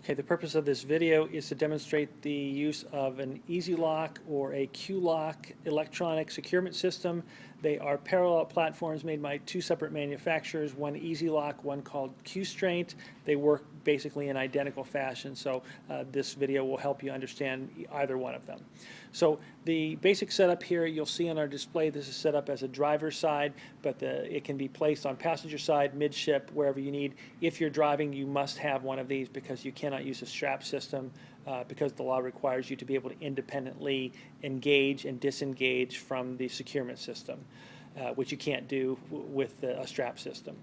Okay, the purpose of this video is to demonstrate the use of an Easy Lock or a Q-Lock electronic securement system. They are parallel platforms made by two separate manufacturers, one Easy Lock, one called Q-Straint. They work basically in identical fashion, so this video will help you understand either one of them. So the basic setup here, you'll see on our display, this is set up as a driver's side, but it can be placed on passenger side, midship, wherever you need. If you're driving, you must have one of these because you cannot use a strap system because the law requires you to be able to independently engage and disengage from the securement system, which you can't do with a strap system.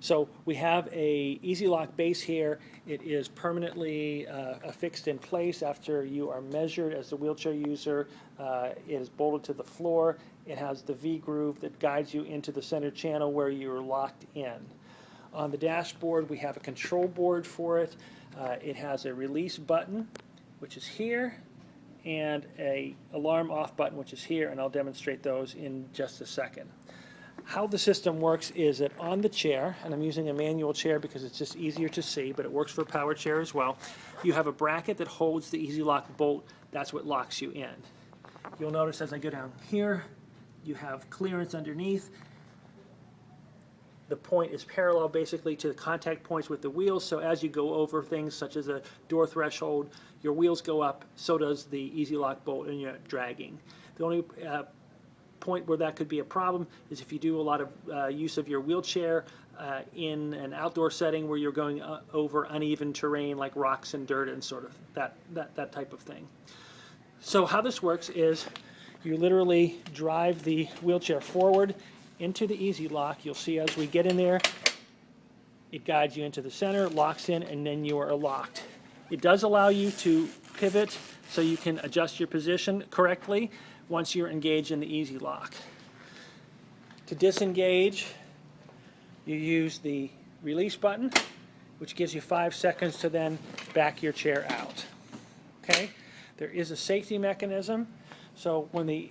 So we have a Easy Lock base here. It is permanently affixed in place after you are measured as the wheelchair user. It is bolted to the floor. It has the V-groove that guides you into the center channel where you're locked in. On the dashboard, we have a control board for it. It has a release button, which is here, and an alarm off button, which is here, and I'll demonstrate those in just a second. How the system works is that on the chair, and I'm using a manual chair because it's just easier to see, but it works for a power chair as well, you have a bracket that holds the Easy Lock bolt. That's what locks you in. You'll notice as I go down here, you have clearance underneath. The point is parallel basically to the contact points with the wheels, so as you go over things such as a door threshold, your wheels go up, so does the Easy Lock bolt, and you're dragging. The only point where that could be a problem is if you do a lot of use of your wheelchair in an outdoor setting where you're going over uneven terrain like rocks and dirt and sort of that type of thing. So how this works is you literally drive the wheelchair forward into the Easy Lock. You'll see as we get in there, it guides you into the center, locks in, and then you are locked. It does allow you to pivot so you can adjust your position correctly once you're engaged in the Easy Lock. To disengage, you use the release button, which gives you 5 seconds to then back your chair out. Okay? There is a safety mechanism, so when the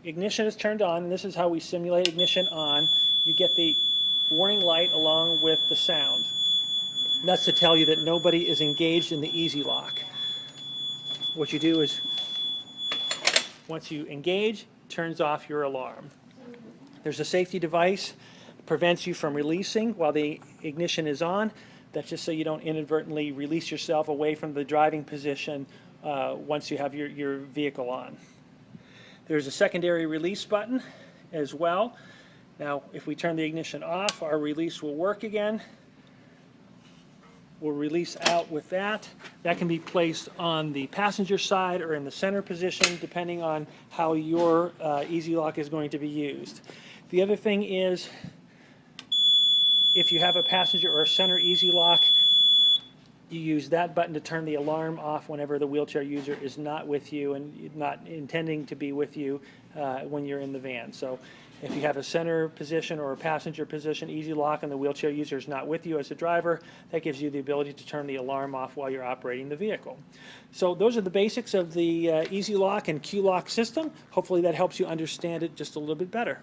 ignition is turned on, and this is how we simulate ignition on, you get the warning light along with the sound. And that's to tell you that nobody is engaged in the Easy Lock. What you do is, once you engage, turns off your alarm. There's a safety device that prevents you from releasing while the ignition is on. That's just so you don't inadvertently release yourself away from the driving position once you have your vehicle on. There's a secondary release button as well. Now, if we turn the ignition off, our release will work again. We'll release out with that. That can be placed on the passenger side or in the center position, depending on how your Easy Lock is going to be used. The other thing is, if you have a passenger or a center Easy Lock, you use that button to turn the alarm off whenever the wheelchair user is not with you and not intending to be with you when you're in the van. So if you have a center position or a passenger position Easy Lock and the wheelchair user is not with you as a driver, that gives you the ability to turn the alarm off while you're operating the vehicle. So those are the basics of the Easy Lock and Q-Lock system. Hopefully that helps you understand it just a little bit better.